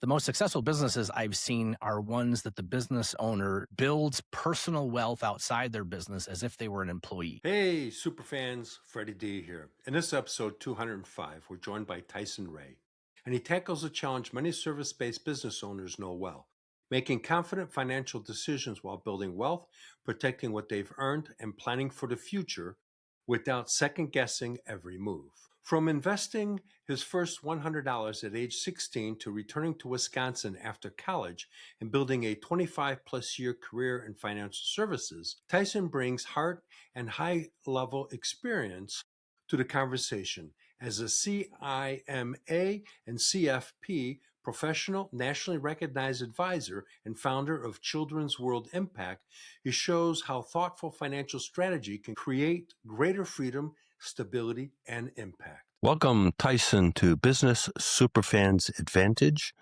The most successful businesses I've seen are ones that the business owner builds personal wealth outside their business as if they were an employee. Hey, Superfans, Freddie D here. In this episode 205, we're joined by Tyson Ray, and he tackles a challenge many service based business owners know well: making confident financial decisions while building wealth, protecting what they've earned, and planning for the future without second guessing every move. From investing his first $100 at age 16 to returning to Wisconsin after college and building a 25-plus-year career in financial services, Tyson brings heart and high level experience to the conversation. As a CIMA and CFP professional, nationally recognized advisor, and founder of Children's World Impact, he shows how thoughtful financial strategy can create greater freedom, stability, and impact. Welcome, Tyson, to Business Superfans Advantage,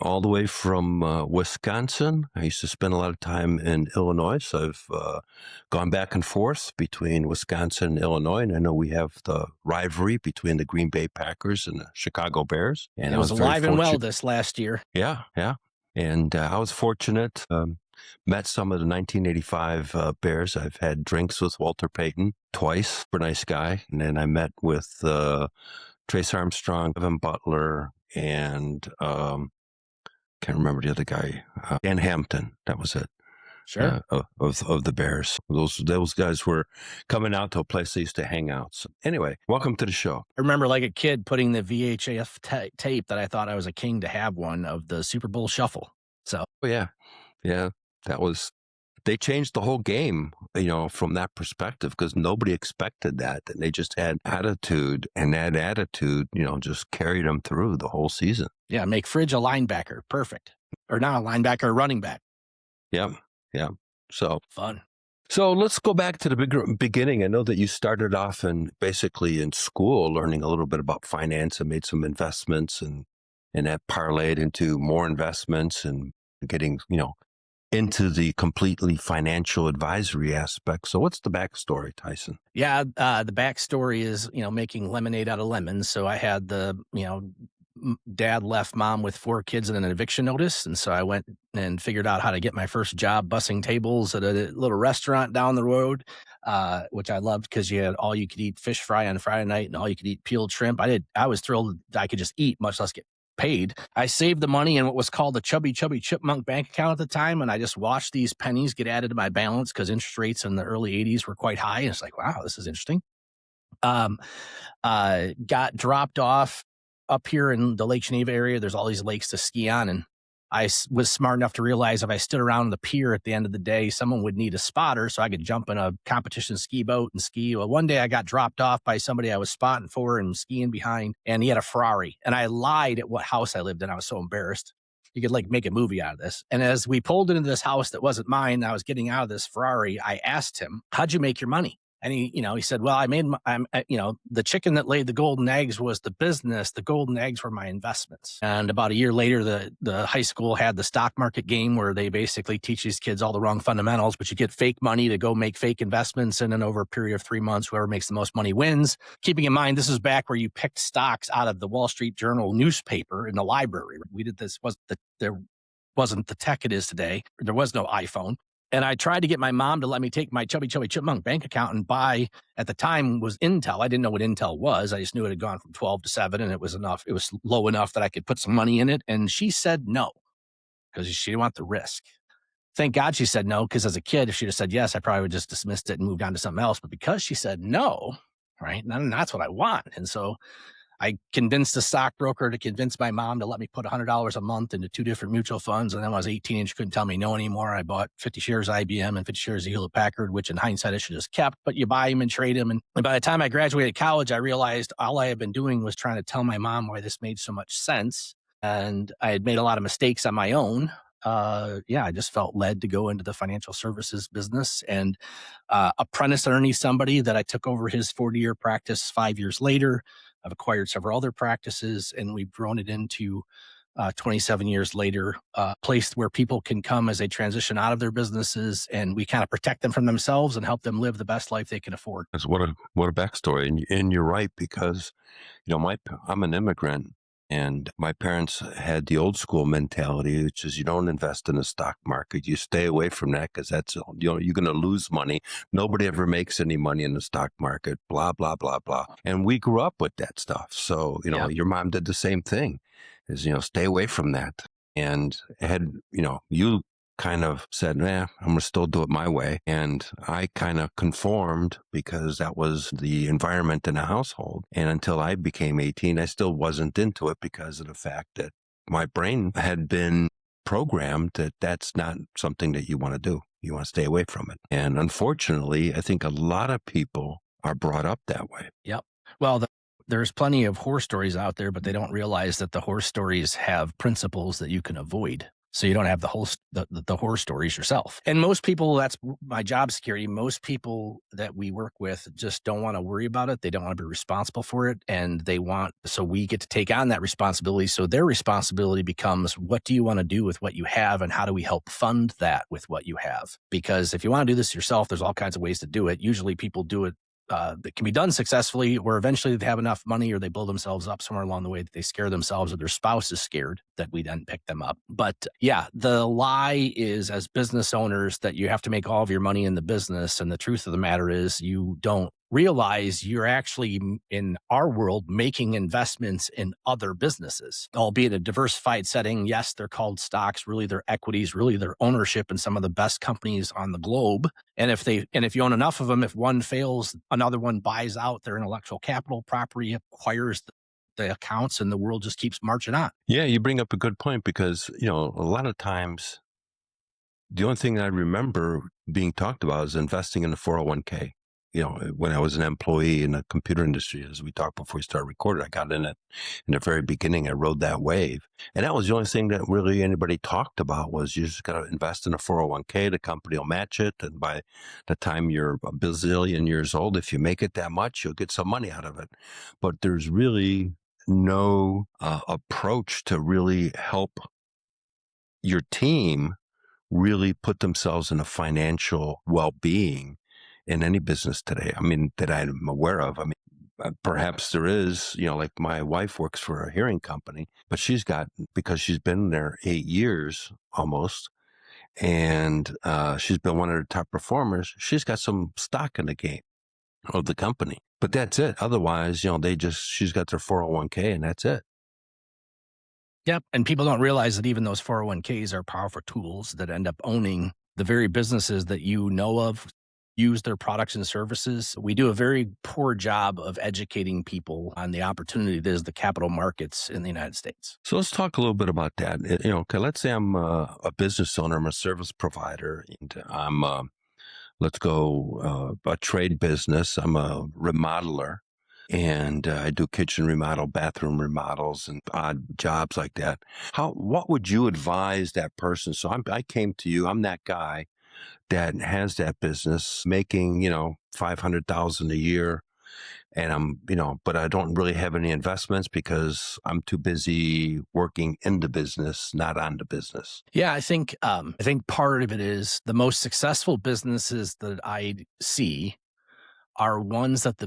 all the way from Wisconsin. I used to spend a lot of time in Illinois, so I've gone back and forth between Wisconsin and Illinois, and I know we have the rivalry between the Green Bay Packers and the Chicago Bears. And It I was was very alive and well fortunate. this last year. Yeah, yeah. And I was fortunate, met some of the 1985 Bears. I've had drinks with Walter Payton twice, super nice guy. And then I met with Trace Armstrong, Evan Butler, and can't remember the other guy, Dan Hampton. That was it. Sure. Of the Bears. Those guys were coming out to a place they used to hang out. So anyway, welcome to the show. I remember like a kid putting the VHF tape that I thought I was a king to have one of the Super Bowl shuffle. So, Oh yeah, yeah. That was They changed the whole game, from that perspective, because nobody expected that, and they just had attitude, and that attitude, just carried them through the whole season. yeah, make Fridge a linebacker. Perfect. Or not a linebacker, a running back. Yeah, yeah. So Fun. So let's go back to the beginning. I know that you started off basically in school, learning a little bit about finance and made some investments, and that parlayed into more investments and getting, into the completely financial advisory aspect. So what's the backstory, Tyson? Yeah, the backstory is, making lemonade out of lemons. So I had dad left mom with 4 kids and an eviction notice. And so I went and figured out how to get my first job bussing tables at a little restaurant down the road, which I loved because you had all you could eat fish fry on Friday night and all you could eat peeled shrimp. I was thrilled I could just eat, much less get paid. I saved the money in what was called a chubby chipmunk bank account at the time. And I just watched these pennies get added to my balance because interest rates in the early 80s were quite high. And it's like, wow, this is interesting. Um, got dropped off up here in the Lake Geneva area. There's all these lakes to ski on. And I was smart enough to realize if I stood around the pier at the end of the day, someone would need a spotter so I could jump in a competition ski boat and ski. Well, one day I got dropped off by somebody I was spotting for and skiing behind, and he had a Ferrari. And I lied at what house I lived in. I was so embarrassed. You could like make a movie out of this. And as we pulled into this house that wasn't mine, I was getting out of this Ferrari. I asked him, "How'd you make your money?" And he said, "Well, the chicken that laid the golden eggs was the business. The golden eggs were my investments." And about a year later, the high school had the stock market game where they basically teach these kids all the wrong fundamentals, but you get fake money to go make fake investments. And then over a period of 3 months, whoever makes the most money wins. Keeping in mind, this is back where you picked stocks out of the Wall Street Journal newspaper in the library. We did this, there wasn't the tech it is today. There was no iPhone. And I tried to get my mom to let me take my chubby chipmunk bank account and buy, at the time was Intel. I didn't know what Intel was. I just knew it had gone from 12 to 7 and it was enough. It was low enough that I could put some money in it. And she said no, because she didn't want the risk. Thank God she said no, because as a kid, if she'd have said yes, I probably would have just dismissed it and moved on to something else. But because she said no, right, and that's what I want. And so I convinced a stockbroker to convince my mom to let me put $100 a month into 2 different mutual funds. And then when I was 18 and she couldn't tell me no anymore, I bought 50 shares of IBM and 50 shares of Hewlett Packard, which in hindsight I should have just kept, but you buy them and trade them. And by the time I graduated college, I realized all I had been doing was trying to tell my mom why this made so much sense. And I had made a lot of mistakes on my own. I just felt led to go into the financial services business and apprentice underneath somebody that I took over his 40-year practice 5 years later. I've acquired several other practices, and we've grown it into 27 years later, a place where people can come as they transition out of their businesses, and we kind of protect them from themselves and help them live the best life they can afford. What a backstory, and you're right, because I'm an immigrant. And my parents had the old school mentality, which is you don't invest in the stock market. You stay away from that because that's, you're going to lose money. Nobody ever makes any money in the stock market, blah, blah, blah, blah. And we grew up with that stuff. So, Yeah. your mom did the same thing is, stay away from that. And had, you kind of said, I'm going to still do it my way. And I kind of conformed because that was the environment in the household. And until I became 18, I still wasn't into it because of the fact that my brain had been programmed that that's not something that you want to do. You want to stay away from it. And unfortunately, I think a lot of people are brought up that way. Yep. Well, there's plenty of horror stories out there, but they don't realize that the horror stories have principles that you can avoid. So you don't have the horror stories yourself. And most people, that's my job security. Most people that we work with just don't want to worry about it. They don't want to be responsible for it. And so we get to take on that responsibility. So their responsibility becomes, what do you want to do with what you have? And how do we help fund that with what you have? Because if you want to do this yourself, there's all kinds of ways to do it. Usually people do it that can be done successfully, where eventually they have enough money or they blow themselves up somewhere along the way that they scare themselves or their spouse is scared that we then pick them up. But yeah, the lie is, as business owners, that you have to make all of your money in the business. And the truth of the matter is you don't realize you're actually, in our world, making investments in other businesses, albeit a diversified setting. Yes, they're called stocks. Really, they're equities. Really, they're ownership in some of the best companies on the globe. And if you own enough of them, if one fails, another one buys out their intellectual capital property, acquires the accounts, and the world just keeps marching on. Yeah, you bring up a good point because, a lot of times the only thing I remember being talked about is investing in a 401k. When I was an employee in the computer industry, as we talked before we started recording, I got in it in the very beginning. I rode that wave. And that was the only thing that really anybody talked about was you just got to invest in a 401k. The company will match it. And by the time you're a bazillion years old, if you make it that much, you'll get some money out of it. But there's really no approach to really help your team really put themselves in a financial well-being in any business today. I mean, that I'm aware of. I mean, perhaps there is, like my wife works for a hearing company, but because she's been there 8 years almost, and she's been one of the top performers, she's got some stock in the game of the company. But that's it. Otherwise, she's got their 401k and that's it. Yep. And people don't realize that even those 401ks are powerful tools that end up owning the very businesses that you know of, use their products and services. We do a very poor job of educating people on the opportunity that is the capital markets in the United States. So let's talk a little bit about that. Okay, let's say I'm a business owner, I'm a service provider, and I'm, a trade business. I'm a remodeler, and I do kitchen remodel, bathroom remodels, and odd jobs like that. What would you advise that person? So I came to you. I'm that guy that has that business making, 500,000 a year. And but I don't really have any investments because I'm too busy working in the business, not on the business. Yeah, I think part of it is the most successful businesses that I see are ones that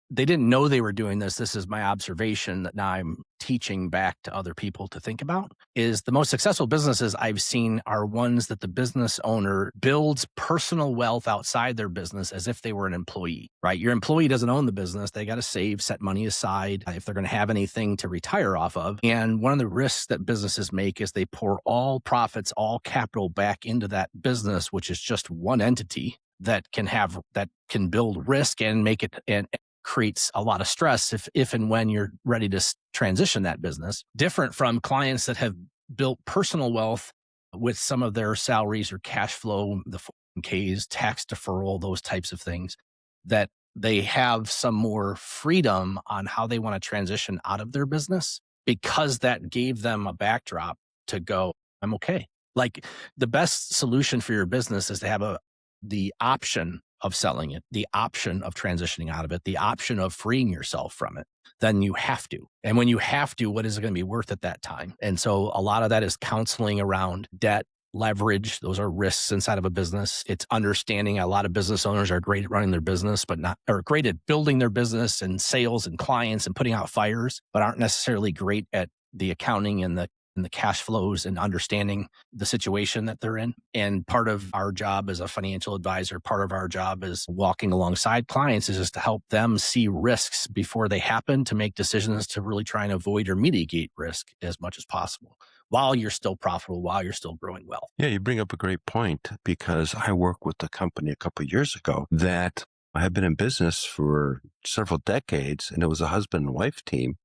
they didn't know they were doing this. This is my observation that now I'm teaching back to other people to think about, is the most successful businesses I've seen are ones that the business owner builds personal wealth outside their business as if they were an employee, right? Your employee doesn't own the business. They got to save, set money aside if they're going to have anything to retire off of. And one of the risks that businesses make is they pour all profits, all capital back into that business, which is just one entity that can build risk and make it and creates a lot of stress if and when you're ready to transition that business. Different from clients that have built personal wealth with some of their salaries or cash flow, the 401ks, tax deferral, those types of things, that they have some more freedom on how they want to transition out of their business because that gave them a backdrop to go, I'm okay. Like, the best solution for your business is to have the option of selling it, the option of transitioning out of it, the option of freeing yourself from it. Then you have to. And when you have to, what is it going to be worth at that time? And so a lot of that is counseling around debt, leverage. Those are risks inside of a business. It's understanding a lot of business owners are great at running their business, but not, or great at building their business and sales and clients and putting out fires, but aren't necessarily great at the accounting and the cash flows and understanding the situation that they're in. And part of our job as a financial advisor, part of our job is walking alongside clients is just to help them see risks before they happen, to make decisions to really try and avoid or mitigate risk as much as possible while you're still profitable, while you're still growing well. Yeah, you bring up a great point, because I worked with a company a couple of years ago that I had been in business for several decades, and it was a husband and wife team.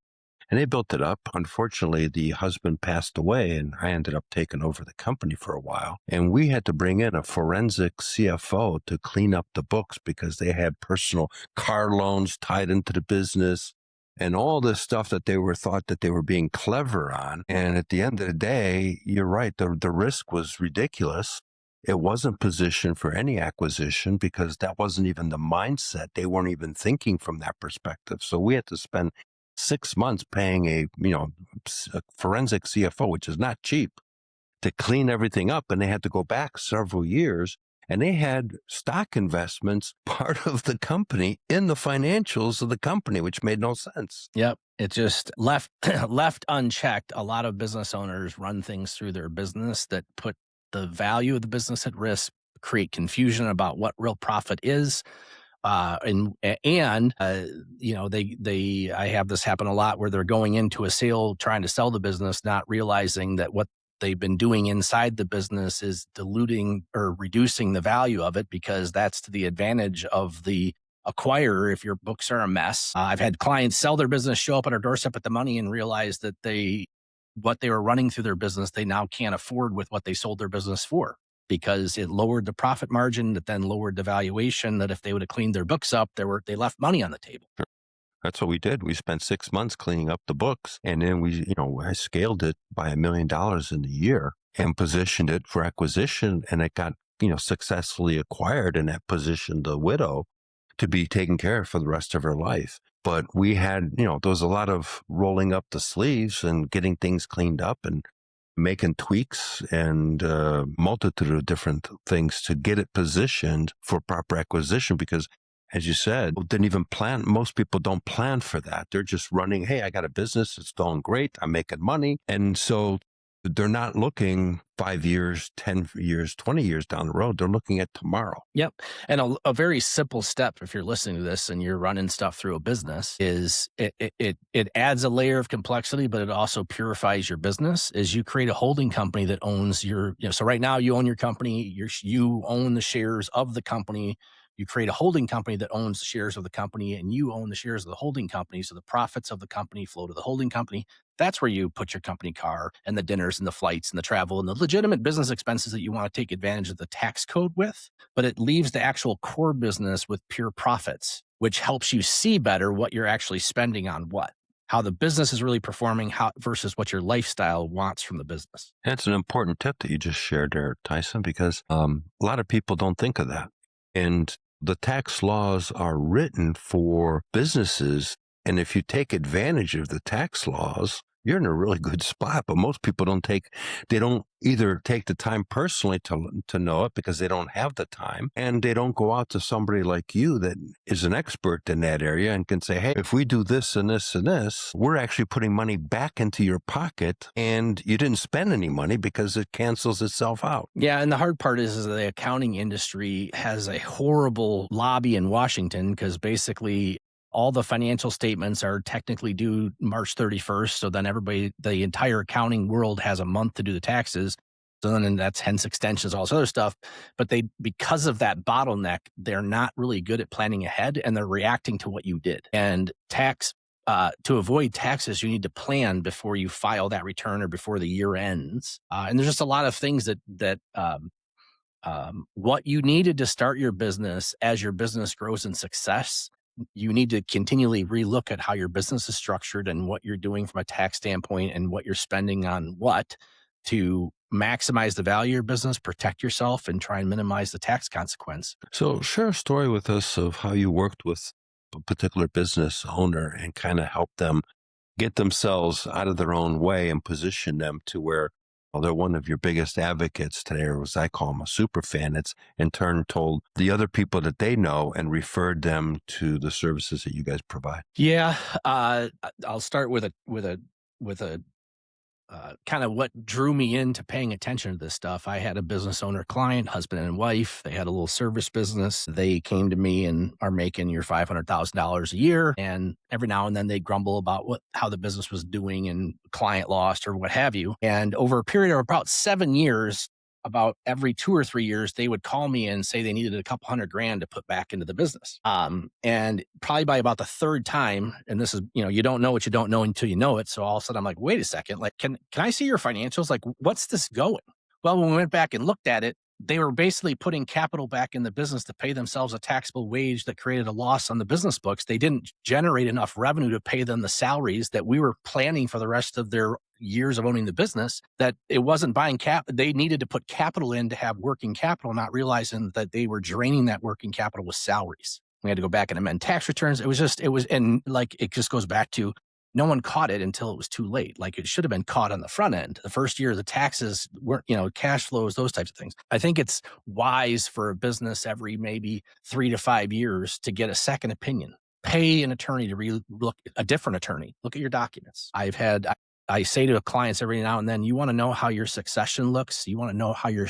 And they built it up. Unfortunately, the husband passed away, and I ended up taking over the company for a while. And we had to bring in a forensic CFO to clean up the books, because they had personal car loans tied into the business and all this stuff that they were thought that they were being clever on. And at the end of the day, you're right, the risk was ridiculous. It wasn't positioned for any acquisition, because that wasn't even the mindset. They weren't even thinking from that perspective. So we had to spend 6 months paying a forensic CFO, which is not cheap, to clean everything up. And they had to go back several years, and they had stock investments part of the company in the financials of the company, which made no sense. Yep. It just left unchecked. A lot of business owners run things through their business that put the value of the business at risk, create confusion about what real profit is. I have this happen a lot, where they're going into a sale, trying to sell the business, not realizing that what they've been doing inside the business is diluting or reducing the value of it, because that's to the advantage of the acquirer if your books are a mess. I've had clients sell their business, show up at our doorstep with the money, and realize that what they were running through their business, they now can't afford with what they sold their business for, because it lowered the profit margin, that then lowered the valuation, that if they would have cleaned their books up, they left money on the table. That's what we did. We spent 6 months cleaning up the books, and then I scaled it by $1 million in a year and positioned it for acquisition, and it got, successfully acquired, and that positioned the widow to be taken care of for the rest of her life. But we had, there was a lot of rolling up the sleeves and getting things cleaned up and making tweaks and a multitude of different things to get it positioned for proper acquisition, because, as you said, didn't even plan. Most people don't plan for that. They're just running, hey, I got a business, it's going great, I'm making money. And so they're not looking 5 years, 10 years, 20 years down the road. They're looking at tomorrow. Yep. And a very simple step, if you're listening to this and you're running stuff through a business, is it adds a layer of complexity, but it also purifies your business, is you create a holding company that owns so right now you own your company, you own the shares of the company. You create a holding company that owns the shares of the company, and you own the shares of the holding company. So the profits of the company flow to the holding company. That's where you put your company car and the dinners and the flights and the travel and the legitimate business expenses that you want to take advantage of the tax code with. But it leaves the actual core business with pure profits, which helps you see better what you're actually spending on what, how the business is really performing versus what your lifestyle wants from the business. That's an important tip that you just shared there, Tyson, because a lot of people don't think of that. And the tax laws are written for businesses. And if you take advantage of the tax laws, you're in a really good spot. But most people don't either take the time personally to know it, because they don't have the time, and they don't go out to somebody like you that is an expert in that area and can say, hey, if we do this and this and this, we're actually putting money back into your pocket, and you didn't spend any money because it cancels itself out. Yeah. And the hard part is the accounting industry has a horrible lobby in Washington, because basically all the financial statements are technically due March 31st. So then the entire accounting world has a month to do the taxes. So then that's hence extensions, all this other stuff. But because of that bottleneck, they're not really good at planning ahead, and they're reacting to what you did. And to avoid taxes, you need to plan before you file that return or before the year ends. And there's just a lot of things that what you needed to start your business as your business grows in success, you need to continually relook at how your business is structured and what you're doing from a tax standpoint and what you're spending on what, to maximize the value of your business, protect yourself, and try and minimize the tax consequence. So share a story with us of how you worked with a particular business owner and kind of help them get themselves out of their own way and position them to where Well, they're one of your biggest advocates today, or as I call them, a super fan. It's in turn told the other people that they know and referred them to the services that you guys provide. Yeah, I'll start with a kind of what drew me into paying attention to this stuff. I had a business owner client, husband and wife. They had a little service business. They came to me and are making your $500,000 a year. And every now and then they grumble about how the business was doing and client lost or what have you. And over a period of about 7 years, about every 2 or 3 years, they would call me and say they needed a couple $100,000 to put back into the business. And probably by about the third time, and this is, you don't know what you don't know until you know it. So all of a sudden I'm like, wait a second, like, can I see your financials? Like, what's this going? Well, when we went back and looked at it, they were basically putting capital back in the business to pay themselves a taxable wage that created a loss on the business books. They didn't generate enough revenue to pay them the salaries that we were planning for the rest of their years of owning the business, that it wasn't buying they needed to put capital in to have working capital, not realizing that they were draining that working capital with salaries. We had to go back and amend tax returns. And like, it just goes back to, no one caught it until it was too late. Like, it should have been caught on the front end. The first year, the taxes weren't, cash flows, those types of things. I think it's wise for a business every maybe 3 to 5 years to get a second opinion. Pay an attorney to look, a different attorney. Look at your documents. I say to clients every now and then, you want to know how your succession looks? You want to know how your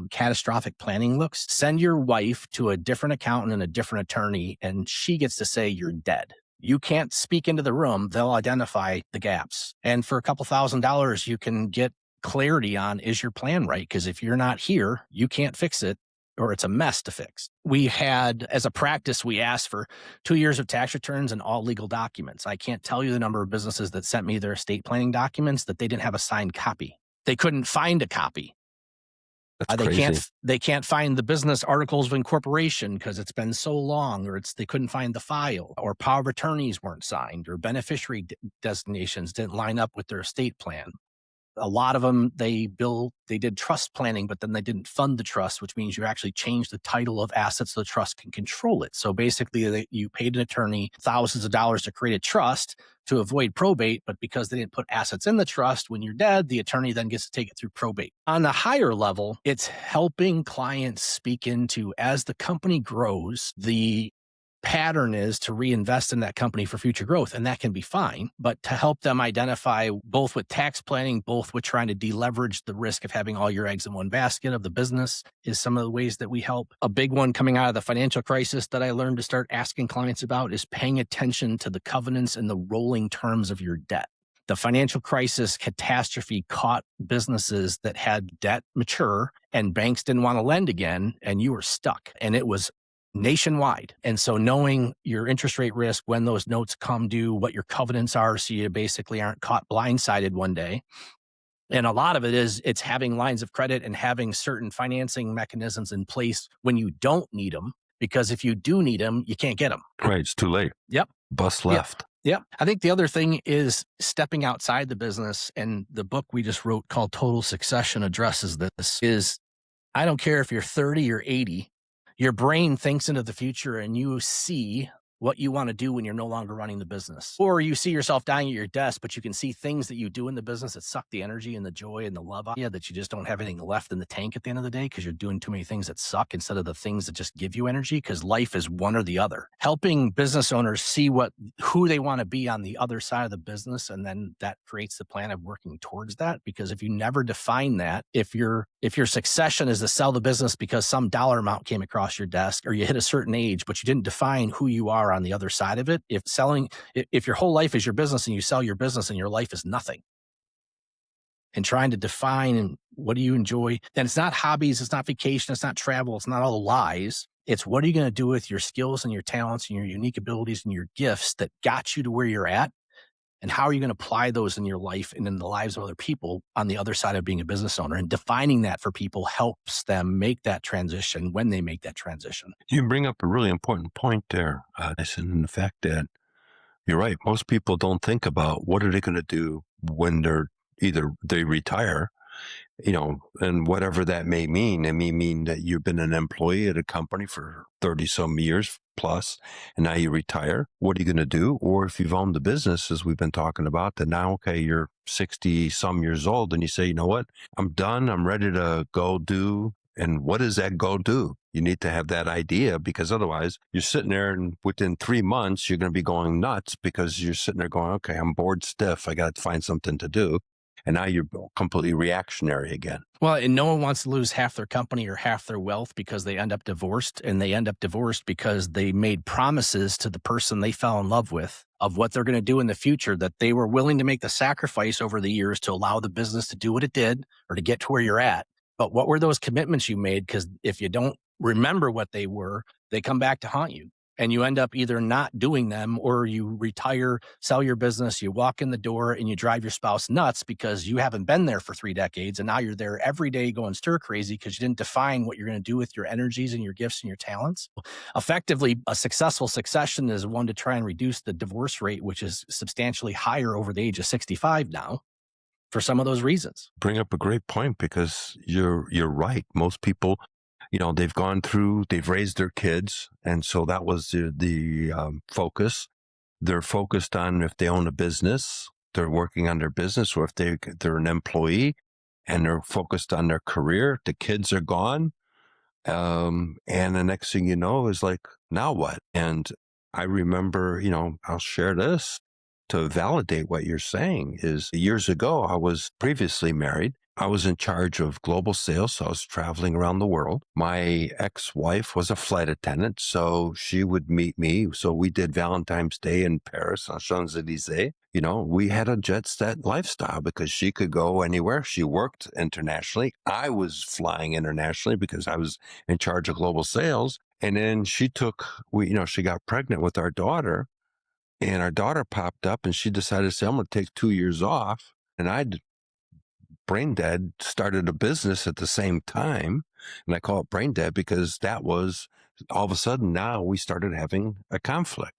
catastrophic planning looks? Send your wife to a different accountant and a different attorney, and she gets to say you're dead. You can't speak into the room. They'll identify the gaps. And for a couple $1,000s, you can get clarity on, is your plan right? Because if you're not here, you can't fix it, or it's a mess to fix. We had, as a practice, we asked for 2 years of tax returns and all legal documents. I can't tell you the number of businesses that sent me their estate planning documents that they didn't have a signed copy. They couldn't find a copy. That's crazy. They can't find the business articles of incorporation because it's been so long, or they couldn't find the file, or power of attorneys weren't signed, or beneficiary designations didn't line up with their estate plan. A lot of them, they did trust planning, but then they didn't fund the trust, which means you actually change the title of assets so the trust can control it. So basically, you paid an attorney thousands of dollars to create a trust to avoid probate, but because they didn't put assets in the trust, when you're dead, the attorney then gets to take it through probate. On the higher level, it's helping clients speak into, as the company grows, the pattern is to reinvest in that company for future growth. And that can be fine, but to help them identify, both with tax planning, both with trying to deleverage the risk of having all your eggs in one basket of the business, is some of the ways that we help. A big one coming out of the financial crisis that I learned to start asking clients about is paying attention to the covenants and the rolling terms of your debt. The financial crisis catastrophe caught businesses that had debt mature and banks didn't want to lend again, and you were stuck. And it was nationwide. And so knowing your interest rate risk, when those notes come due, what your covenants are, so you basically aren't caught blindsided one day. And a lot of it's having lines of credit and having certain financing mechanisms in place when you don't need them, because if you do need them, you can't get them. Right. It's too late. Yep. Bus left. Yep. I think the other thing is stepping outside the business. And the book we just wrote called Total Succession addresses this. Is, I don't care if you're 30 or 80, your brain thinks into the future and you see what you want to do when you're no longer running the business. Or you see yourself dying at your desk, but you can see things that you do in the business that suck the energy and the joy and the love out of you, that you just don't have anything left in the tank at the end of the day because you're doing too many things that suck instead of the things that just give you energy, because life is one or the other. Helping business owners see who they want to be on the other side of the business, and then that creates the plan of working towards that. Because if you never define that, if your succession is to sell the business because some dollar amount came across your desk, or you hit a certain age, but you didn't define who you are on the other side of it. If your whole life is your business and you sell your business and your life is nothing, and trying to define what do you enjoy, then it's not hobbies, it's not vacation, it's not travel, it's not all the lies. It's what are you going to do with your skills and your talents and your unique abilities and your gifts that got you to where you're at, and how are you going to apply those in your life and in the lives of other people on the other side of being a business owner. And defining that for people helps them make that transition when they make that transition. You bring up a really important point there, Tyson, in the fact that you're right. Most people don't think about what are they going to do when they retire, and whatever that may mean. It may mean that you've been an employee at a company for 30 some years, plus, and now you retire. What are you going to do? Or if you've owned the business, as we've been talking about, that now, okay, you're 60 some years old and you say, you know what, I'm done. I'm ready to go do. And what does that go do? You need to have that idea, because otherwise you're sitting there and within 3 months, you're going to be going nuts because you're sitting there going, okay, I'm bored stiff. I got to find something to do. And now you're completely reactionary again. Well, and no one wants to lose half their company or half their wealth because they end up divorced, and they end up divorced because they made promises to the person they fell in love with of what they're going to do in the future, that they were willing to make the sacrifice over the years to allow the business to do what it did or to get to where you're at. But what were those commitments you made? Because if you don't remember what they were, they come back to haunt you. And you end up either not doing them, or you retire, sell your business, you walk in the door and you drive your spouse nuts because you haven't been there for 3 decades. And now you're there every day going stir crazy because you didn't define what you're going to do with your energies and your gifts and your talents. Effectively, a successful succession is one to try and reduce the divorce rate, which is substantially higher over the age of 65 now, for some of those reasons. Bring up a great point, because you're right. Most people, they've gone through, they've raised their kids. And so that was the focus. They're focused on, if they own a business, they're working on their business, or if they're an employee and they're focused on their career, the kids are gone. And the next thing you know is like, now what? And I remember, I'll share this to validate what you're saying. Is years ago, I was previously married. I was in charge of global sales, so I was traveling around the world. My ex-wife was a flight attendant, so she would meet me. So we did Valentine's Day in Paris on Champs-Élysées. We had a jet set lifestyle because she could go anywhere. She worked internationally. I was flying internationally because I was in charge of global sales. And then she got pregnant with our daughter, and our daughter popped up, and she decided to say, I'm going to take 2 years off. And I'd brain dead started a business at the same time. And I call it brain dead because that was all of a sudden, now we started having a conflict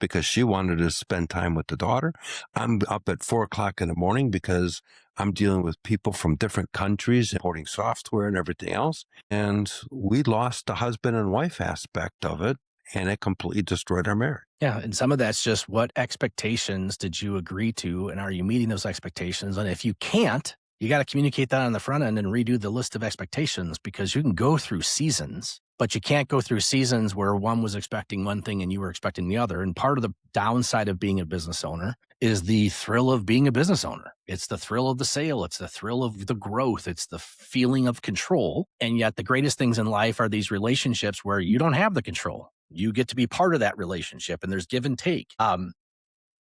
because she wanted to spend time with the daughter. I'm up at 4:00 in the morning because I'm dealing with people from different countries, importing software and everything else. And we lost the husband and wife aspect of it, and it completely destroyed our marriage. Yeah. And some of that's just, what expectations did you agree to? And are you meeting those expectations? And if you can't, you got to communicate that on the front end and redo the list of expectations, because you can go through seasons, but you can't go through seasons where one was expecting one thing and you were expecting the other. And part of the downside of being a business owner is the thrill of being a business owner. It's the thrill of the sale. It's the thrill of the growth. It's the feeling of control. And yet the greatest things in life are these relationships where you don't have the control. You get to be part of that relationship, and there's give and take. And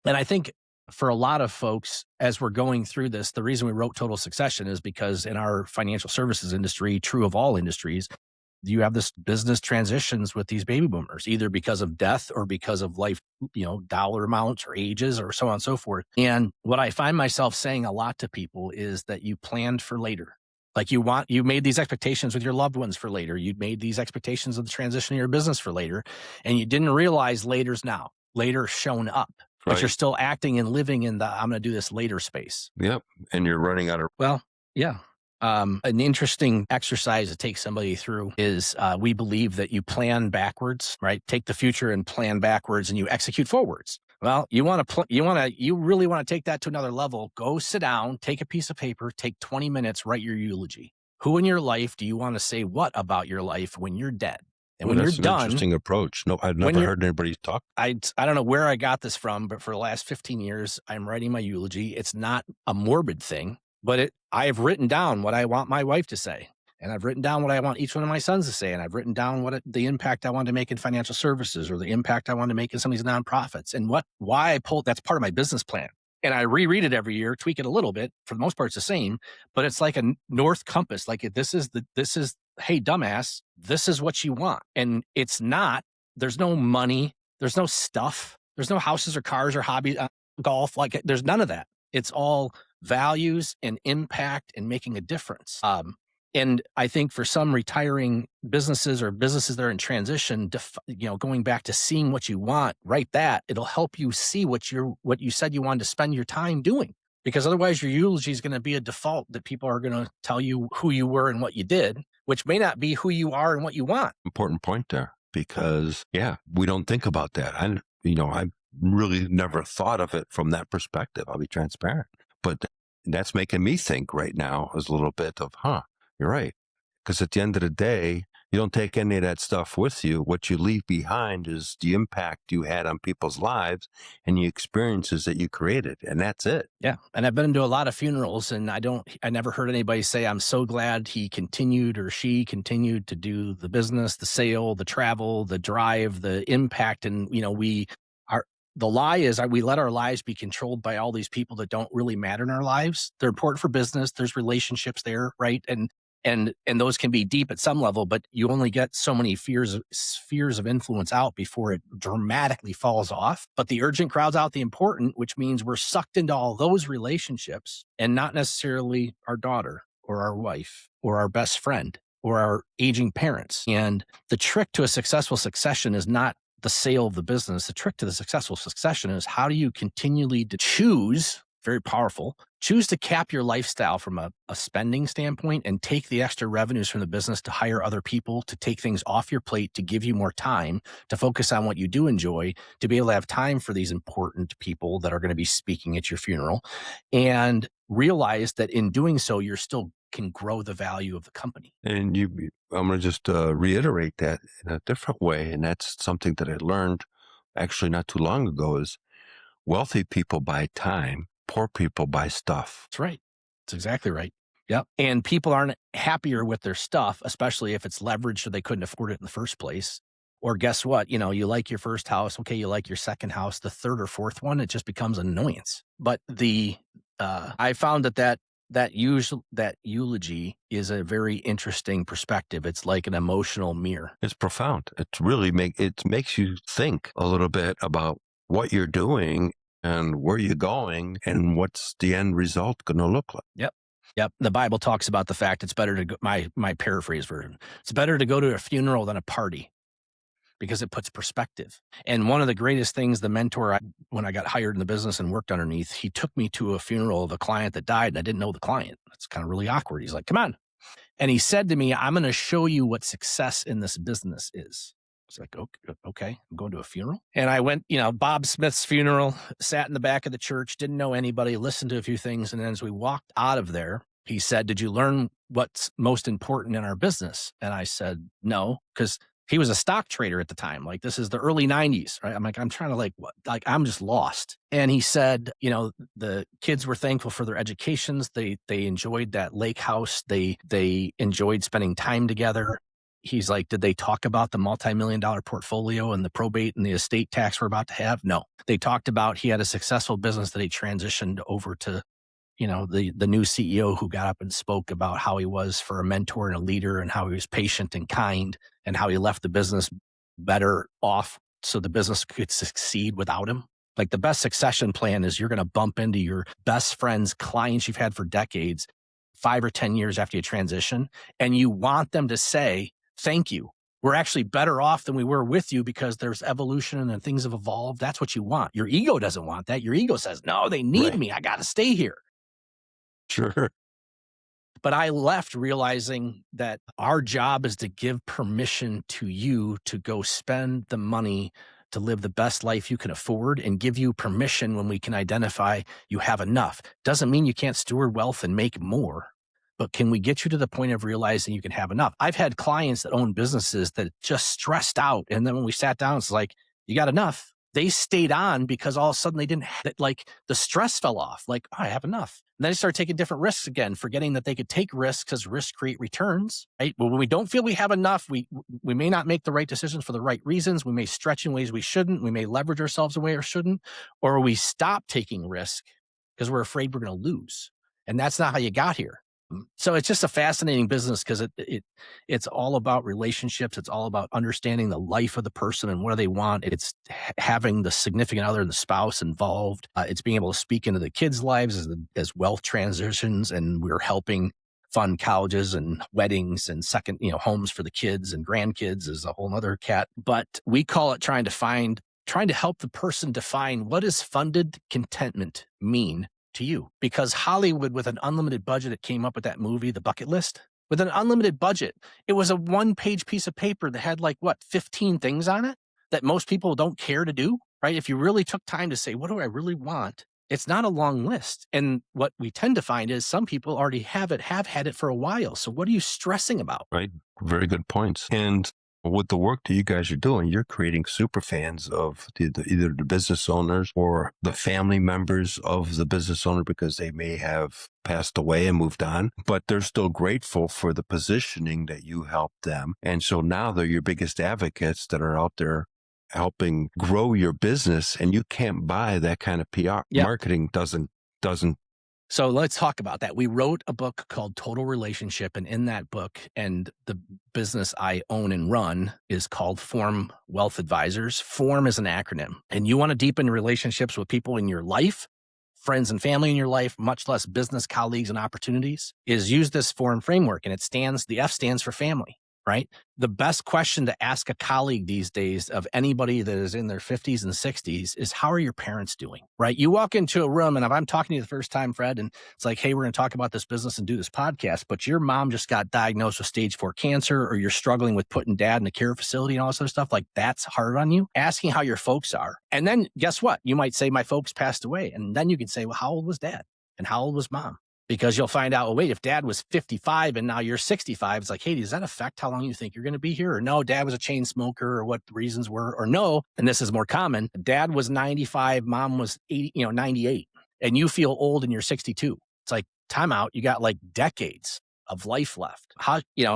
I think for a lot of folks, as we're going through this, the reason we wrote Total Succession is because in our financial services industry, true of all industries, you have this business transitions with these baby boomers, either because of death or because of life, dollar amounts or ages or so on and so forth. And what I find myself saying a lot to people is that you planned for later. Like you made these expectations with your loved ones for later. You made these expectations of the transition of your business for later, and you didn't realize later's now. Later shown up. Right. But you're still acting and living in the I'm going to do this later space. Yep. And you're running out of... Well, yeah. An interesting exercise to take somebody through is we believe that you plan backwards, right? Take the future and plan backwards, and you execute forwards. Well, you really want to take that to another level. Go sit down, take a piece of paper, take 20 minutes, write your eulogy. Who in your life do you want to say what about your life when you're dead? And when you're done, that's an interesting approach. No, I've never heard anybody talk. I don't know where I got this from, but for the last 15 years, I'm writing my eulogy. It's not a morbid thing, but I have written down what I want my wife to say. And I've written down what I want each one of my sons to say. And I've written down the impact I want to make in financial services, or the impact I want to make in some of these nonprofits, and why I pulled. That's part of my business plan. And I reread it every year, tweak it a little bit. For the most part, it's the same, but it's like a north compass. Like this is, hey, dumbass, this is what you want. And it's not, there's no money, there's no stuff, there's no houses or cars or hobby, golf. Like there's none of that. It's all values and impact and making a difference. And I think for some retiring businesses or businesses that are in transition, going back to seeing what you want, write that. It'll help you see what you said you wanted to spend your time doing. Because otherwise your eulogy is going to be a default that people are going to tell you who you were and what you did, which may not be who you are and what you want. Important point there. because, yeah, we don't think about that. I really never thought of it from that perspective. I'll be transparent. But that's making me think right now is a little bit of, you're right. Because at the end of the day, you don't take any of that stuff with you. What you leave behind is the impact you had on people's lives and the experiences that you created. And that's it. Yeah. And I've been to a lot of funerals, and I never heard anybody say, I'm so glad he continued or she continued to do the business, the sale, the travel, the drive, the impact. And, the lie is we let our lives be controlled by all these people that don't really matter in our lives. They're important for business. There's relationships there, right? And those can be deep at some level, but you only get so many spheres of influence out before it dramatically falls off. But the urgent crowds out the important, which means we're sucked into all those relationships and not necessarily our daughter or our wife or our best friend or our aging parents. And the trick to a successful succession is not the sale of the business. The trick to the successful succession is how do you continually choose, very powerful, choose to cap your lifestyle from a spending standpoint and take the extra revenues from the business to hire other people, to take things off your plate, to give you more time, to focus on what you do enjoy, to be able to have time for these important people that are going to be speaking at your funeral, and realize that in doing so, you're still can grow the value of the company. And I'm going to just reiterate that in a different way. And that's something that I learned actually not too long ago is wealthy people buy time, poor people buy stuff. That's right. That's exactly right. Yep. And people aren't happier with their stuff, especially if it's leveraged or they couldn't afford it in the first place. Or guess what? You like your first house. Okay. You like your second house, the third or fourth one, it just becomes an annoyance. But I found that eulogy is a very interesting perspective. It's like an emotional mirror. It's profound. It's really it makes you think a little bit about what you're doing and where you're going and what's the end result going to look like. Yep. The Bible talks about the fact it's better to go, my paraphrase version. It's better to go to a funeral than a party because it puts perspective. And one of the greatest things, the mentor, when I got hired in the business and worked underneath, he took me to a funeral of a client that died, and I didn't know the client. That's kind of really awkward. He's like, come on. And he said to me, I'm going to show you what success in this business is. I was like, okay, I'm going to a funeral. And I went, Bob Smith's funeral, sat in the back of the church, didn't know anybody, listened to a few things. And then as we walked out of there, he said, did you learn what's most important in our business? And I said, no, because he was a stock trader at the time. Like, this is the early 90s, right? I'm like, I'm trying to I'm just lost. And he said, the kids were thankful for their educations. They enjoyed that lake house. They enjoyed spending time together. He's like, did they talk about the multi-million-dollar portfolio and the probate and the estate tax we're about to have? No. They talked about he had a successful business that he transitioned over to, the new CEO who got up and spoke about how he was for a mentor and a leader and how he was patient and kind and how he left the business better off so the business could succeed without him. Like, the best succession plan is you're going to bump into your best friends, clients you've had for decades, 5 or 10 years after you transition, and you want them to say, thank you. We're actually better off than we were with you because there's evolution and things have evolved. That's what you want. Your ego doesn't want that. Your ego says, no, they need me. I got to stay here. Sure. But I left realizing that our job is to give permission to you to go spend the money to live the best life you can afford and give you permission when we can identify you have enough. Doesn't mean you can't steward wealth and make more, but can we get you to the point of realizing you can have enough? I've had clients that own businesses that just stressed out. And then when we sat down, it's like, you got enough. They stayed on because all of a sudden they didn't have it. Like, the stress fell off. Like, I have enough. And then they started taking different risks again, forgetting that they could take risks because risks create returns, right? But when we don't feel we have enough, we may not make the right decisions for the right reasons. We may stretch in ways we shouldn't. We may leverage ourselves in ways we shouldn't, or we stop taking risk because we're afraid we're going to lose. And that's not how you got here. So it's just a fascinating business because it's all about relationships. It's all about understanding the life of the person and what do they want. It's having the significant other and the spouse involved. It's being able to speak into the kids' lives as wealth transitions, and we're helping fund colleges and weddings and second, homes for the kids and grandkids is a whole nother cat. But we call it trying to help the person define what does funded contentment mean to you, because Hollywood, with an unlimited budget, it came up with that movie, The Bucket List. with an unlimited budget. It was a 1-page piece of paper that had 15 things on it that most people don't care to do, right? If you really took time to say, what do I really want? It's not a long list. And what we tend to find is some people already have had it for a while. So what are you stressing about? Right. Very good points. And with the work that you guys are doing, you're creating super fans of either the business owners or the family members of the business owner, because they may have passed away and moved on, but they're still grateful for the positioning that you helped them. And so now they're your biggest advocates that are out there helping grow your business, and you can't buy that kind of PR. Yep. Marketing doesn't. So let's talk about that. We wrote a book called Total Relationship, and in that book, and the business I own and run is called Form Wealth Advisors. Form is an acronym, and you want to deepen relationships with people in your life, friends and family in your life, much less business colleagues and opportunities, is use this Form framework, and the F stands for family. Right? The best question to ask a colleague these days of anybody that is in their 50s and 60s is, how are your parents doing? Right? You walk into a room, and if I'm talking to you the first time, Fred, and it's like, hey, we're going to talk about this business and do this podcast, but your mom just got diagnosed with stage 4 cancer, or you're struggling with putting dad in a care facility and all this other stuff, that's hard on you. Asking how your folks are. And then guess what? You might say, my folks passed away. And then you can say, well, how old was dad? And how old was mom? Because you'll find out, wait, if dad was 55 and now you're 65, it's like, hey, does that affect how long you think you're going to be here? Or no, dad was a chain smoker, or what the reasons were. Or no, and this is more common, dad was 95, mom was 98, and you feel old and you're 62. It's like, time out. You got decades of life left.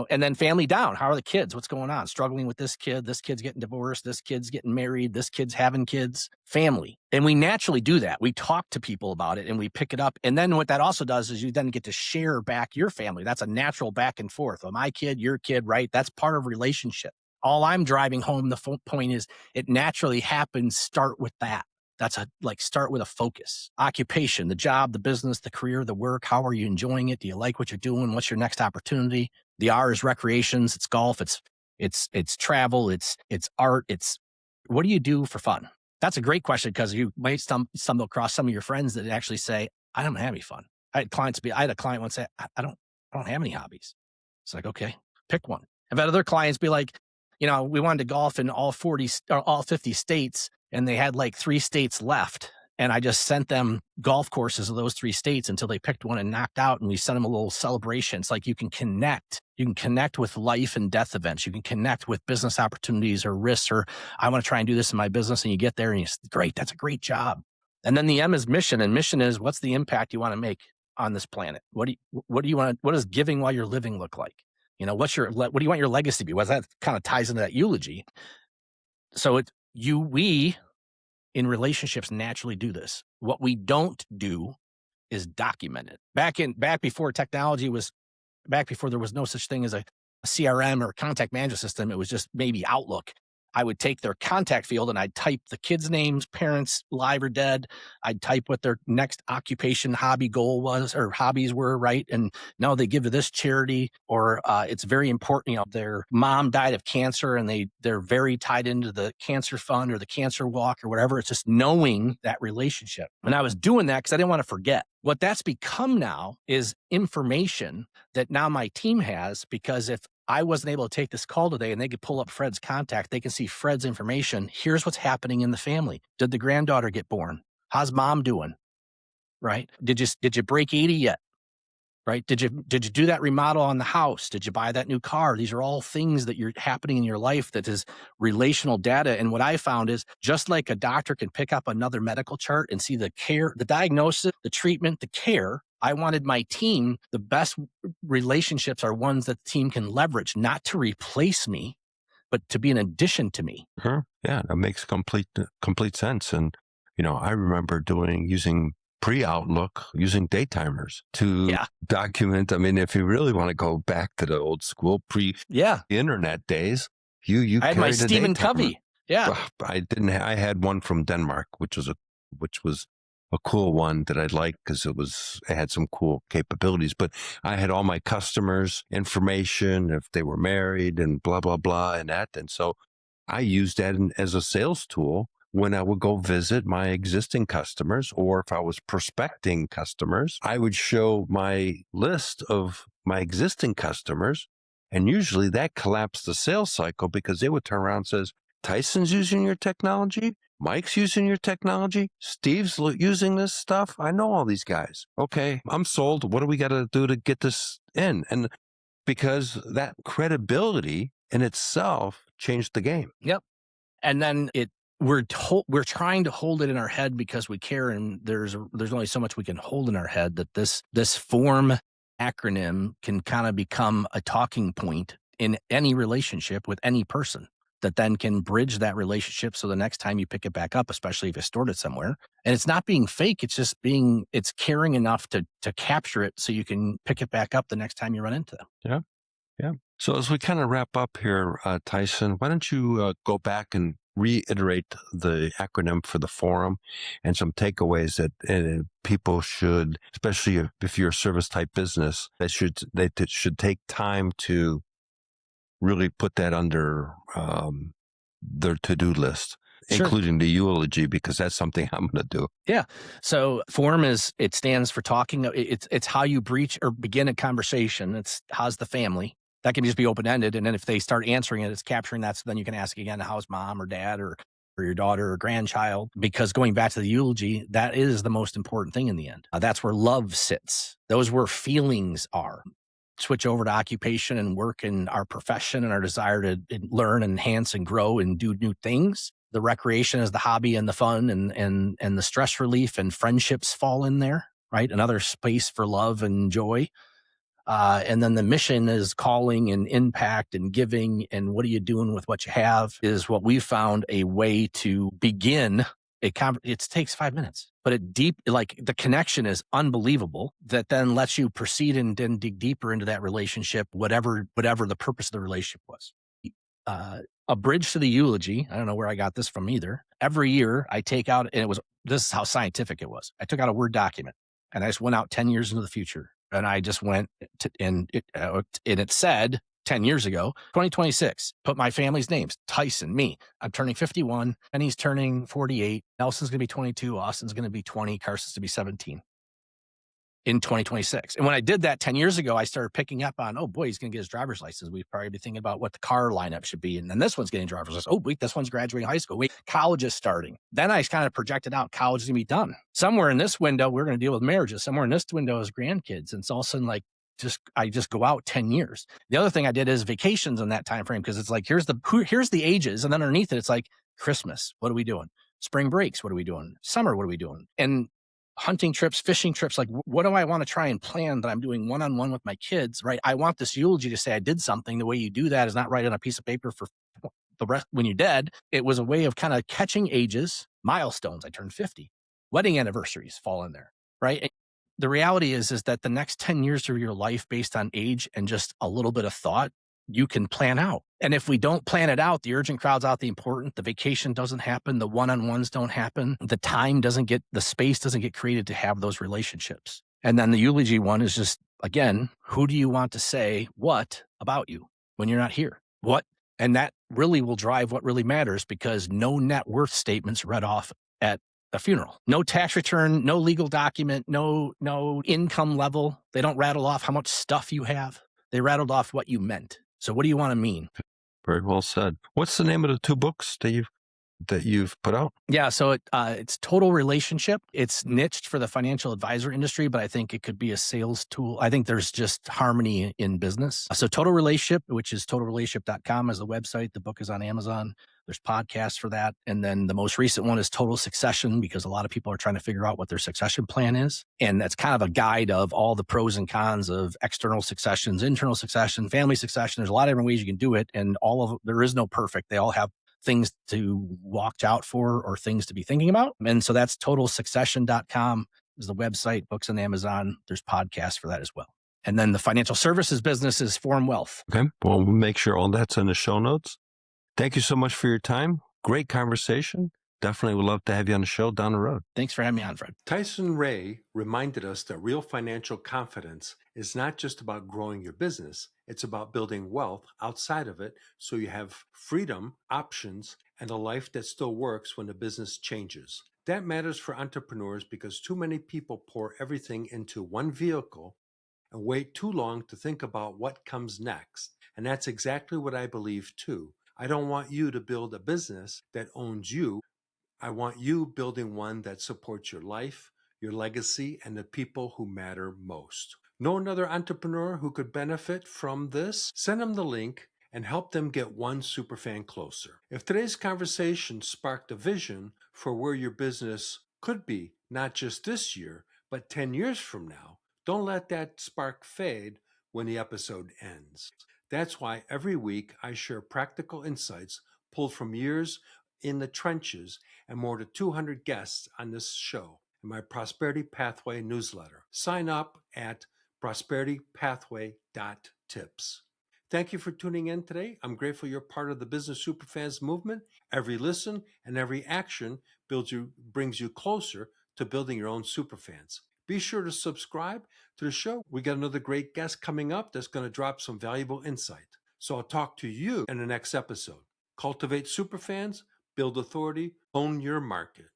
And then family down. How are the kids? What's going on? Struggling with this kid's getting divorced, this kid's getting married, this kid's having kids, family. And we naturally do that. We talk to people about it and we pick it up. And then what that also does is you then get to share back your family. That's a natural back and forth. Well, my kid, your kid, right? That's part of relationship. All I'm driving home, the point is, it naturally happens. Start with that. That's start with a focus. Occupation, the job, the business, the career, the work. How are you enjoying it? Do you like what you're doing? What's your next opportunity? The R is recreations. It's golf. It's travel. It's art. It's what do you do for fun? That's a great question, because you might stumble across some of your friends that actually say, I don't have any fun. I had a client once say, I don't have any hobbies. It's like, okay, pick one. I've had other clients be like, we wanted to golf in all 50 states, and they had 3 states left. And I just sent them golf courses of those 3 states until they picked one and knocked out. And we sent them a little celebration. It's like you can connect. You can connect with life and death events. You can connect with business opportunities or risks, or I want to try and do this in my business. And you get there and great, that's a great job. And then the M is mission. And mission is, what's the impact you want to make on this planet? What does giving while you're living look like? What do you want your legacy to be? Well, that kind of ties into that eulogy. So we in relationships naturally do this. What we don't do is document it. Back before technology was, back before there was no such thing as a CRM or contact management system, it was just maybe Outlook. I would take their contact field and I'd type the kids' names, parents, live or dead. I'd type what their next occupation, hobby goal was, or hobbies were, right? And now they give to this charity, or it's very important. Their mom died of cancer and they're very tied into the cancer fund or the cancer walk or whatever. It's just knowing that relationship. And I was doing that because I didn't want to forget. What that's become now is information that now my team has, because if I wasn't able to take this call today and they could pull up Fred's contact, they can see Fred's information. Here's what's happening in the family. Did the granddaughter get born? How's mom doing? Right? Did you break 80 yet? Right? Did you do that remodel on the house? Did you buy that new car? These are all things that you're happening in your life that is relational data. And what I found is, just like a doctor can pick up another medical chart and see the care, the diagnosis, the treatment, the care, I wanted my team, the best relationships are ones that the team can leverage, not to replace me, but to be an addition to me. Sure. Yeah, that makes complete sense. And, I remember using pre-Outlook, using date timers to document. I mean, if you really want to go back to the old school pre-internet days, you I had my Stephen Covey. Yeah. I didn't. I had one from Denmark, which was a cool one that I liked because it had some cool capabilities. But I had all my customers' information, if they were married and blah, blah, blah, and that. And so I used that as a sales tool when I would go visit my existing customers, or if I was prospecting customers, I would show my list of my existing customers. And usually that collapsed the sales cycle because they would turn around and says, Tyson's using your technology. Mike's using your technology. Steve's using this stuff. I know all these guys. Okay, I'm sold. What do we got to do to get this in? And because that credibility in itself changed the game. Yep. And then we're trying to hold it in our head because we care, and there's only so much we can hold in our head, that this form acronym can kind of become a talking point in any relationship with any person, that then can bridge that relationship. So the next time you pick it back up, especially if you stored it somewhere, and it's not being fake, it's just it's caring enough to capture it so you can pick it back up the next time you run into them. Yeah. Yeah. So as we kind of wrap up here, Tyson, why don't you go back and reiterate the acronym for the forum and some takeaways that people should, especially if you're a service type business, they should take time to really put that under their to-do list, Sure. including the Eulogy, because that's something I'm going to do. Yeah. So forum it stands for talking. It's how you breach or begin a conversation. It's how's the family. That can just be open-ended. And then if they start answering it, it's capturing that. So then you can ask again, how's mom or dad or your daughter or grandchild? Because going back to the eulogy, that is the most important thing in the end. That's where love sits. Those where feelings are. Switch over to occupation and work and our profession and our desire to learn, enhance, and grow and do new things. The recreation is the hobby and the fun and the stress relief, and friendships fall in there, right? Another space for love and joy. And then the mission is calling and impact and giving, and what are you doing with what you have is what we found a way to begin it takes 5 minutes, but the connection is unbelievable, that then lets you proceed and then dig deeper into that relationship, whatever the purpose of the relationship was. A bridge to the eulogy. I don't know where I got this from either. Every year I take out, and this is how scientific it was. I took out a Word document and I just went out 10 years into the future. And I just went to, and it said 10 years ago, 2026, put my family's names, Tyson, me. I'm turning 51, and he's turning 48. Nelson's going to be 22. Austin's going to be 20. Carson's going to be 17 in 2026. And when I did that 10 years ago, I started picking up on, oh boy, he's going to get his driver's license. We'd probably be thinking about what the car lineup should be. And then this one's getting driver's license. Oh, wait, this one's graduating high school. Wait, college is starting. Then I kind of projected out college is going to be done. Somewhere in this window, we're going to deal with marriages. Somewhere in this window is grandkids. And it's all of a sudden like, I just go out 10 years. The other thing I did is vacations in that time frame, because it's like, here's the ages. And then underneath it, it's like Christmas. What are we doing? Spring breaks. What are we doing? Summer. What are we doing? And hunting trips, fishing trips, like what do I want to try and plan that I'm doing one-on-one with my kids, right? I want this eulogy to say I did something. The way you do that is not write on a piece of paper for the rest when you're dead. It was a way of kind of catching ages, milestones. I turned 50. Wedding anniversaries fall in there, right? And the reality is that the next 10 years of your life based on age and just a little bit of thought, you can plan out. And if we don't plan it out, the urgent crowd's out the important, the vacation doesn't happen, the one-on-ones don't happen, the space doesn't get created to have those relationships. And then the eulogy one is just, again, who do you want to say what about you when you're not here? What? And that really will drive what really matters, because no net worth statements read off at a funeral. No tax return, no legal document, no income level. They don't rattle off how much stuff you have. They rattled off what you meant. So what do you want to mean? Very well said. What's the name of the 2 books that you've put out? Yeah, so it's Total Relationship. It's niched for the financial advisor industry, but I think it could be a sales tool. I think there's just harmony in business. So Total Relationship, which is totalrelationship.com, is the website. The book is on Amazon. There's podcasts for that. And then the most recent one is Total Succession, because a lot of people are trying to figure out what their succession plan is. And that's kind of a guide of all the pros and cons of external successions, internal succession, family succession. There's a lot of different ways you can do it. And there is no perfect. They all have things to watch out for or things to be thinking about. And so that's totalsuccession.com is the website, books on Amazon. There's podcasts for that as well. And then the financial services business is Forum Wealth. Okay. Well, we'll make sure all that's in the show notes. Thank you so much for your time. Great conversation. Definitely would love to have you on the show down the road. Thanks for having me on, Fred. Tyson Ray reminded us that real financial confidence is not just about growing your business. It's about building wealth outside of it, so you have freedom, options, and a life that still works when the business changes. That matters for entrepreneurs because too many people pour everything into one vehicle and wait too long to think about what comes next. And that's exactly what I believe too. I don't want you to build a business that owns you. I want you building one that supports your life, your legacy, and the people who matter most. Know another entrepreneur who could benefit from this? Send them the link and help them get one superfan closer. If today's conversation sparked a vision for where your business could be, not just this year, but 10 years from now, don't let that spark fade when the episode ends. That's why every week I share practical insights pulled from years in the trenches and more than 200 guests on this show in my Prosperity Pathway newsletter. Sign up at prosperitypathway.tips. Thank you for tuning in today. I'm grateful you're part of the Business Superfans movement. Every listen and every action brings you closer to building your own superfans. Be sure to subscribe to the show. We got another great guest coming up that's going to drop some valuable insight. So I'll talk to you in the next episode. Cultivate superfans, build authority, own your market.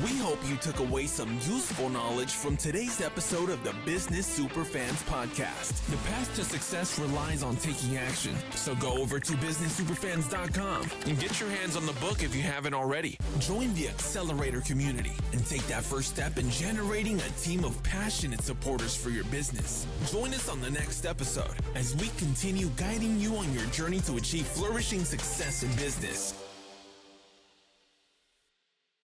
We hope you took away some useful knowledge from today's episode of the Business Superfans podcast. The path to success relies on taking action. So go over to businesssuperfans.com and get your hands on the book if you haven't already. Join the Accelerator community and take that first step in generating a team of passionate supporters for your business. Join us on the next episode as we continue guiding you on your journey to achieve flourishing success in business.